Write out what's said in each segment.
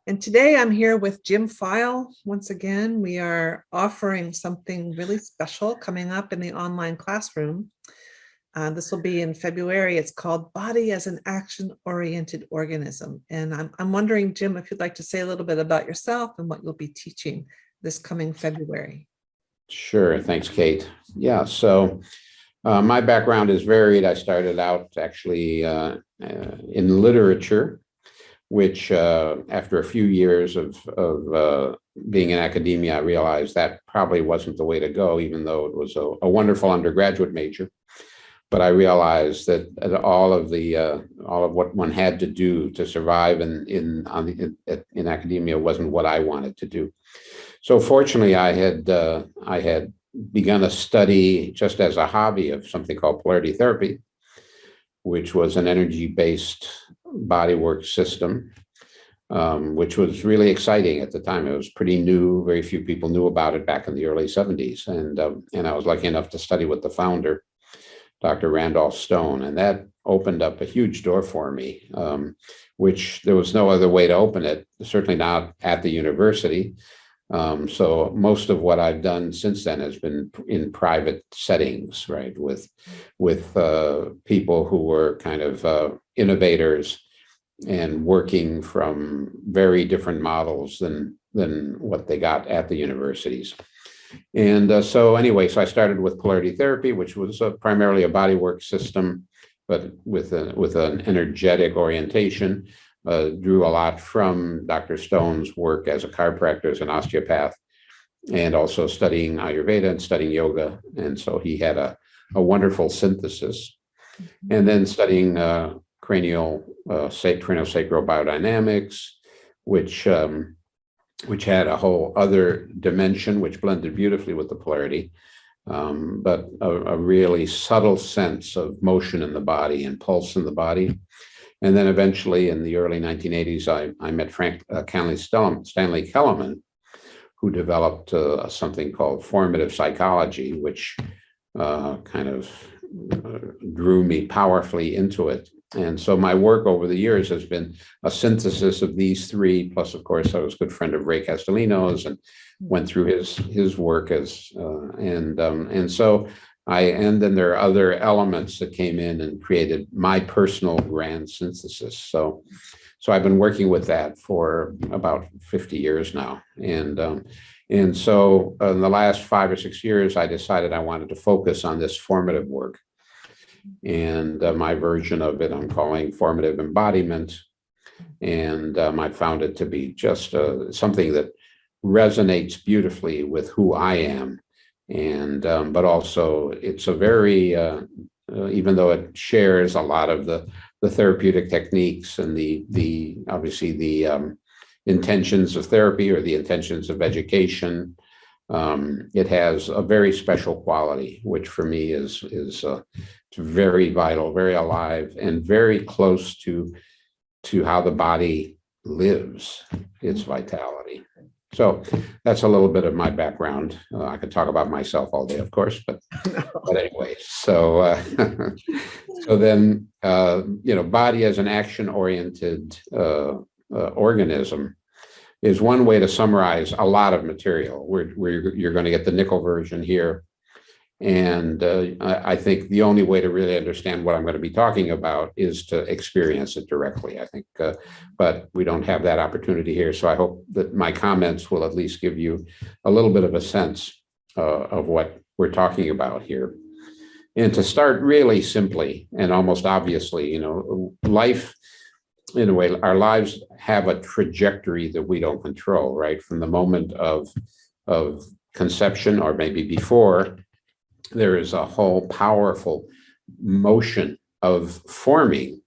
And today I'm here with Jim Feil. Once again, we are offering something really special coming up in the online classroom. This will be in February. It's called Body as an Action-Oriented Organism. And I'm wondering, Jim, if you'd like to say a little bit about yourself and what you'll be teaching this coming February. Sure. Thanks, Kate. Yeah, so my background is varied. I started out actually in literature, which after a few years of being in academia, I realized that probably wasn't the way to go, even though it was a wonderful undergraduate major. But I realized that all of what one had to do to survive in academia wasn't what I wanted to do. So fortunately, I had begun a study just as a hobby of something called Polarity Therapy, which was an energy-based bodywork system, which was really exciting at the time. It was pretty new. Very few people knew about it back in the early 70s. And I was lucky enough to study with the founder, Dr. Randolph Stone, and that opened up a huge door for me, which there was no other way to open it, certainly not at the university. So most of what I've done since then has been in private settings, right, with people who were kind of innovators and working from very different models than what they got at the universities. And so I started with Polarity Therapy, which was primarily a bodywork system, but with an energetic orientation. Drew a lot from Dr. Stone's work as a chiropractor, as an osteopath, and also studying Ayurveda and studying yoga. And so he had a wonderful synthesis. And then studying craniosacral biodynamics, which had a whole other dimension, which blended beautifully with the polarity, but a really subtle sense of motion in the body and pulse in the body. And then eventually in the early 1980s, I met Stanley Keleman, who developed something called formative psychology, which kind of drew me powerfully into it. And so my work over the years has been a synthesis of these three, plus, of course, I was a good friend of Ray Castellino's and went through his work and then there are other elements that came in and created my personal grand synthesis. So I've been working with that for about 50 years now. And so in the last 5 or 6 years, I decided I wanted to focus on this formative work. And my version of it, I'm calling Formative Embodiment. And I found it to be just something that resonates beautifully with who I am. And but also it's a very even though it shares a lot of the therapeutic techniques and the obviously the intentions of therapy or the intentions of education, it has a very special quality, which for me is very vital, very alive, and very close to how the body lives its vitality. So that's a little bit of my background. I could talk about myself all day, of course, but anyway. So then body as an action-oriented organism is one way to summarize a lot of material. You're going to get the nickel version here. And I think the only way to really understand what I'm going to be talking about is to experience it directly, I think. But we don't have that opportunity here. So I hope that my comments will at least give you a little bit of a sense of what we're talking about here. And to start really simply and almost obviously, life, in a way, our lives have a trajectory that we don't control, right? From the moment of conception or maybe before, there is a whole powerful motion of forming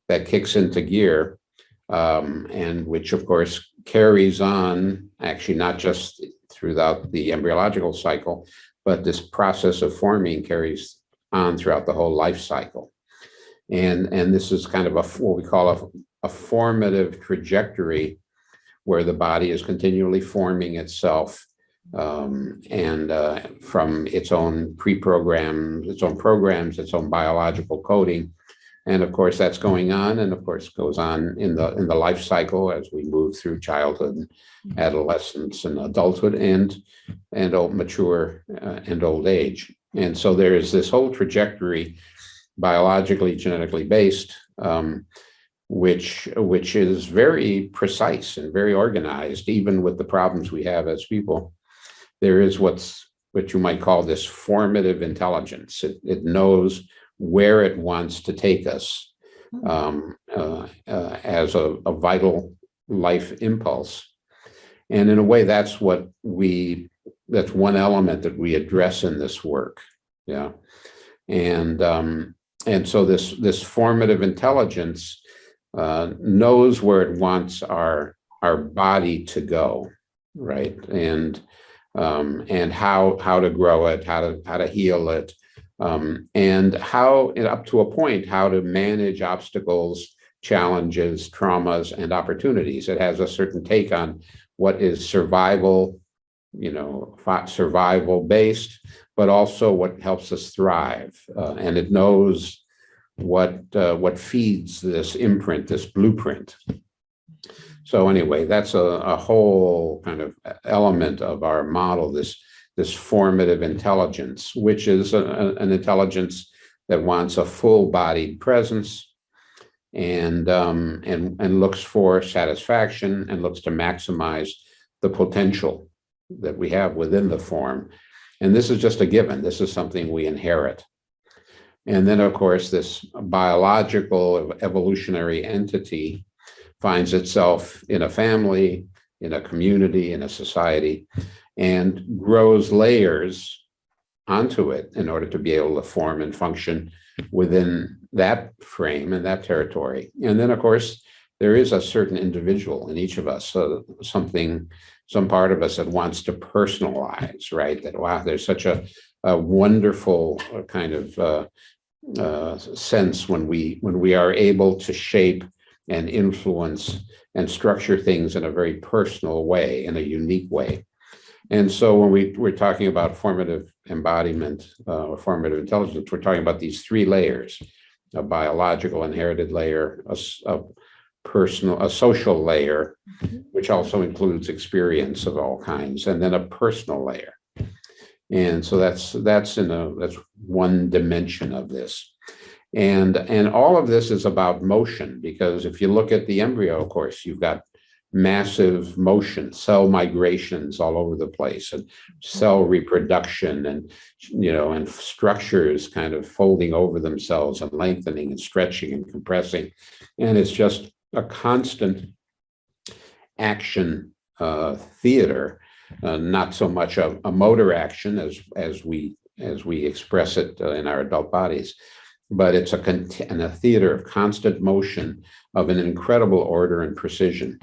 that kicks into gear, and which, of course, carries on, actually not just throughout the embryological cycle, but this process of forming carries on throughout the whole life cycle. And this is kind of what we call a formative trajectory, where the body is continually forming itself from its own programs, its own biological coding, And of course, that's going on, and of course, goes on in the life cycle as we move through childhood, adolescence, and adulthood, and old mature and old age. And so there is this whole trajectory, biologically, genetically based, which is very precise and very organized, even with the problems we have as people. There is what you might call this formative intelligence. It knows where it wants to take us as a vital life impulse. And in a way, that's one element that we address in this work. Yeah. And so this formative intelligence knows where it wants our body to go, right? And how to grow it, how to heal it, and how, up to a point, how to manage obstacles, challenges, traumas, and opportunities. It has a certain take on what is survival, survival based, but also what helps us thrive. And it knows what feeds this imprint, this blueprint. So anyway, that's a whole kind of element of our model, this formative intelligence, which is an intelligence that wants a full-bodied presence and looks for satisfaction and looks to maximize the potential that we have within the form. And this is just a given. This is something we inherit. And then, of course, this biological evolutionary entity finds itself in a family, in a community, in a society, and grows layers onto it in order to be able to form and function within that frame and that territory. And then, of course, there is a certain individual in each of us, some part of us that wants to personalize, right? That, wow, there's such a wonderful kind of sense when we are able to shape and influence and structure things in a very personal way, in a unique way. And so when we're talking about formative embodiment or formative intelligence, we're talking about these three layers: a biological inherited layer, a personal, a social layer, which also includes experience of all kinds, and then a personal layer. And so that's one dimension of this. And all of this is about motion, because if you look at the embryo, of course, you've got massive motion, cell migrations all over the place, and cell reproduction, and structures kind of folding over themselves and lengthening and stretching and compressing. And it's just a constant action theater, not so much a motor action as we express it in our adult bodies, but it's a theater of constant motion of an incredible order and precision.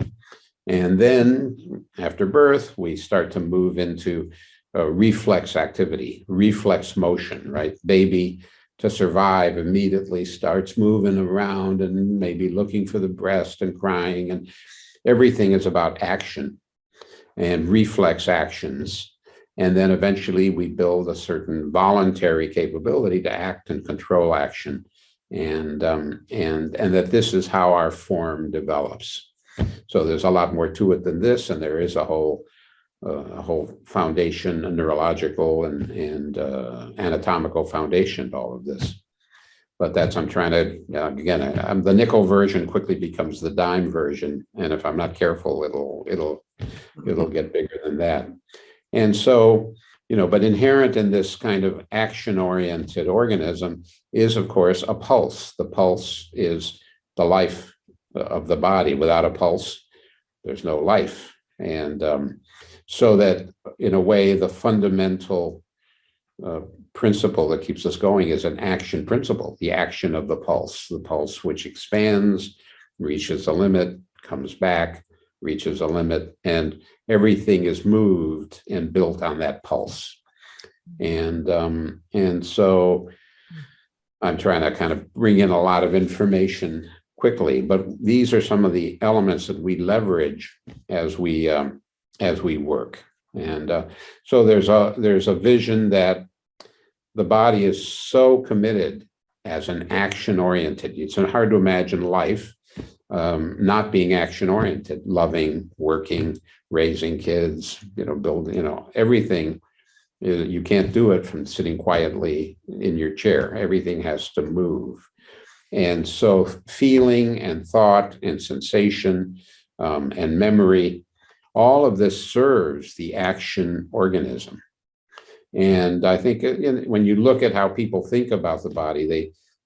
And then after birth, we start to move into reflex activity, reflex motion, right? Baby, to survive, immediately starts moving around and maybe looking for the breast and crying, and everything is about action and reflex actions. And then eventually we build a certain voluntary capability to act and control action, and that this is how our form develops. So there's a lot more to it than this, and there is a whole foundation, a neurological and anatomical foundation to all of this. But I'm trying to, again, the nickel version quickly becomes the dime version, and if I'm not careful, it'll get bigger than that. And so, but inherent in this kind of action-oriented organism is, of course, a pulse. The pulse is the life of the body. Without a pulse, there's no life. And so that, in a way, the fundamental principle that keeps us going is an action principle, the action of the pulse which expands, reaches a limit, comes back, reaches a limit, and everything is moved and built on that pulse. And so I'm trying to kind of bring in a lot of information quickly, but these are some of the elements that we leverage as we work. And so there's a vision that the body is so committed as an action-oriented. It's hard to imagine life not being action-oriented, loving, working, raising kids, building, everything. You can't do it from sitting quietly in your chair. Everything has to move. And so feeling and thought and sensation and memory, all of this serves the action organism. And I think when you look at how people think about the body,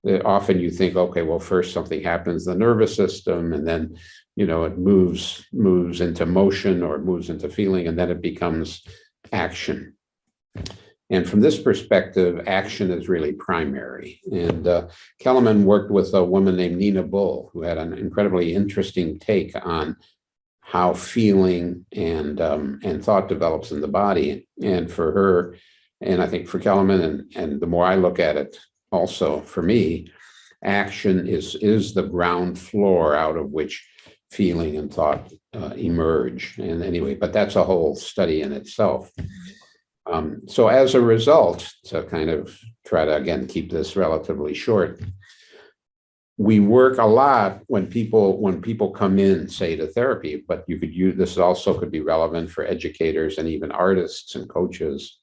they often you think, okay, well, first something happens in the nervous system, and then, it moves into motion or moves into feeling, and then it becomes action. And from this perspective, action is really primary. And Keleman worked with a woman named Nina Bull, who had an incredibly interesting take on how feeling and thought develops in the body. And for her, and I think for Keleman, and the more I look at it, also for me, action is the ground floor out of which feeling and thought emerge. And anyway, but that's a whole study in itself. So as a result, to kind of try to, again, keep this relatively short, we work a lot when people come in, say, to therapy, but you could use this also could be relevant for educators and even artists and coaches.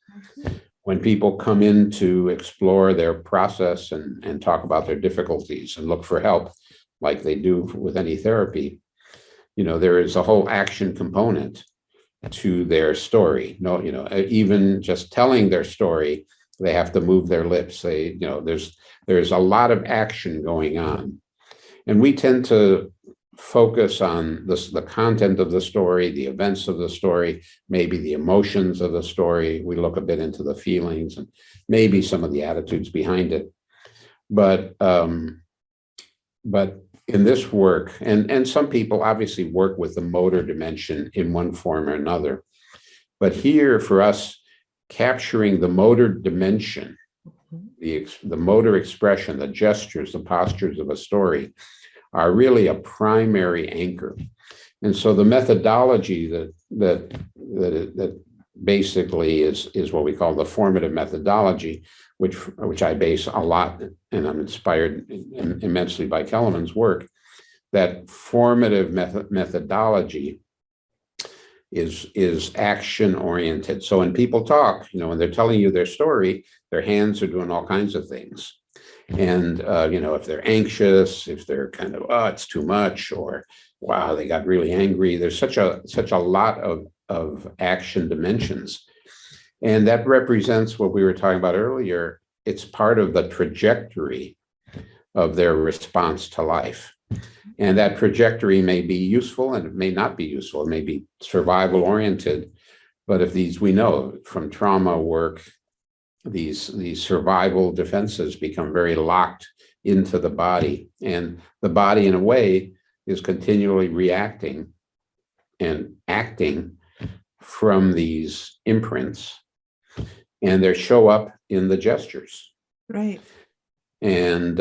When people come in to explore their process and talk about their difficulties and look for help, like they do with any therapy, there is a whole action component to their story. Even just telling their story, they have to move their lips. There's a lot of action going on. And we tend to focus on the content of the story, the events of the story, maybe the emotions of the story. We look a bit into the feelings and maybe some of the attitudes behind it. But in this work, and some people obviously work with the motor dimension in one form or another. But here for us, capturing the motor dimension, the motor expression, the gestures, the postures of a story are really a primary anchor. And so the methodology that basically is what we call the formative methodology, which I base a lot, and I'm inspired immensely by Keleman's work. That formative methodology is action oriented. So when people talk, when they're telling you their story, their hands are doing all kinds of things. And if they're anxious, if they're kind of, oh, it's too much, or wow, they got really angry. There's such a lot of action dimensions. And that represents what we were talking about earlier. It's part of the trajectory of their response to life. And that trajectory may be useful and it may not be useful. It may be survival oriented. But if we know from trauma work, these survival defenses become very locked into the body. And the body, in a way, is continually reacting and acting from these imprints. And they show up in the gestures. Right. And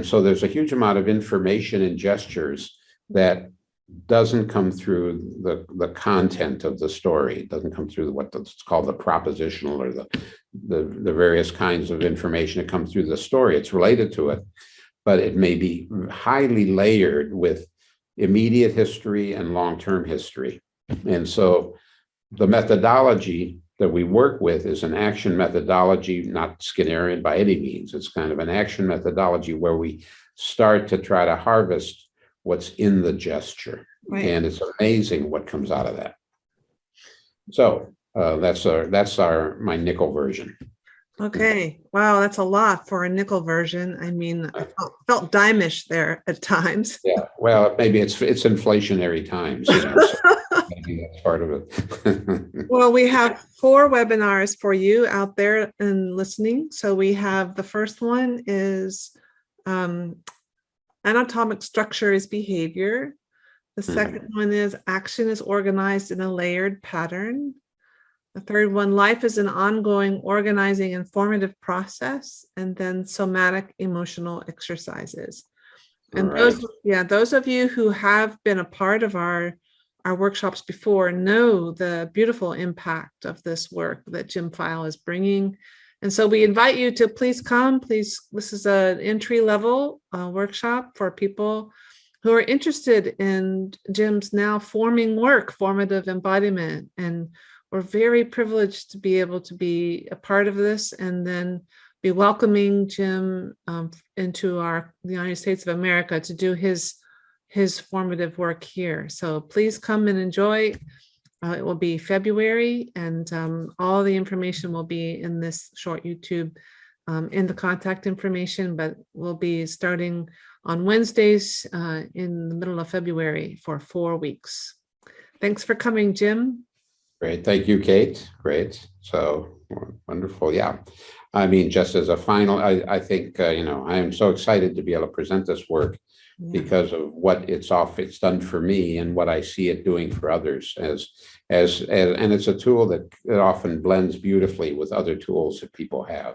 so there's a huge amount of information in gestures that doesn't come through the content of the story. It doesn't come through what's called the propositional or the various kinds of information that come through the story. It's related to it, but it may be highly layered with immediate history and long-term history. And so the methodology that we work with is an action methodology, not Skinnerian by any means. It's kind of an action methodology where we start to try to harvest what's in the gesture. Right. And it's amazing what comes out of that. So that's my nickel version. Okay. Wow, that's a lot for a nickel version. I mean, I felt dime-ish there at times. Yeah. Well, maybe it's inflationary times. So maybe that's part of it. Well, we have 4 webinars for you out there and listening. So we have the first one is anatomic structure is behavior. The second one is action is organized in a layered pattern. The third one, life is an ongoing organizing and formative process. And then somatic emotional exercises. And those of you who have been a part of our workshops before know the beautiful impact of this work that Jim Feil is bringing And so we invite you to please come. Please, this is an entry-level workshop for people who are interested in Jim's now forming work, Formative Embodiment. And we're very privileged to be able to be a part of this and then be welcoming Jim into the United States of America to do his formative work here. So please come and enjoy. It will be February, and all the information will be in this short YouTube in the contact information, but we'll be starting on Wednesdays in the middle of February for 4 weeks. Thanks for coming, Jim. Great. Thank you, Kate. Great. So wonderful. Yeah. I mean, just as a final, I think, I am so excited to be able to present this work because of what it's done for me and what I see it doing for others and it's a tool that often blends beautifully with other tools that people have.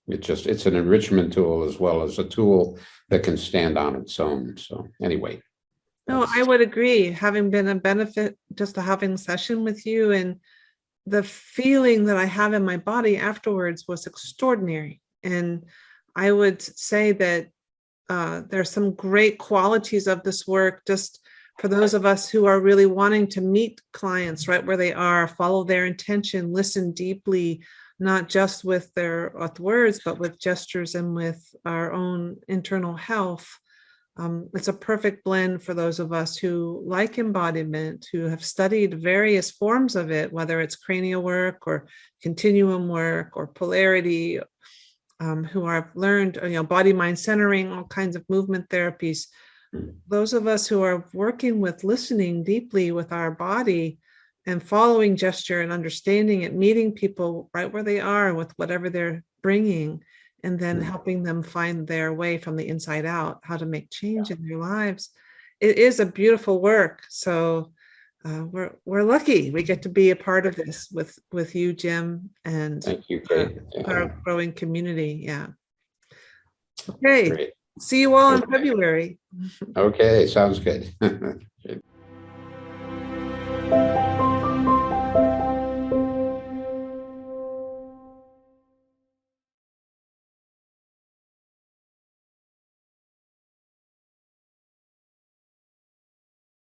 It's an enrichment tool as well as a tool that can stand on its own. So anyway. No, I would agree. Having been a benefit just to having a session with you, and the feeling that I have in my body afterwards was extraordinary. And I would say that there's some great qualities of this work, just for those of us who are really wanting to meet clients right where they are, follow their intention, listen deeply, not just with words, but with gestures and with our own internal health. It's a perfect blend for those of us who like embodiment, who have studied various forms of it, whether it's cranial work or continuum work or polarity, who have learned, body mind centering, all kinds of movement therapies. Those of us who are working with listening deeply with our body and following gesture and understanding it, meeting people right where they are with whatever they're bringing, and then helping them find their way from the inside out, how to make change in their lives. It is a beautiful work. So we're lucky we get to be a part of this with you, Jim, and thank you, Kate. our growing community. Yeah. Okay. Great. See you all in February. Okay, sounds good.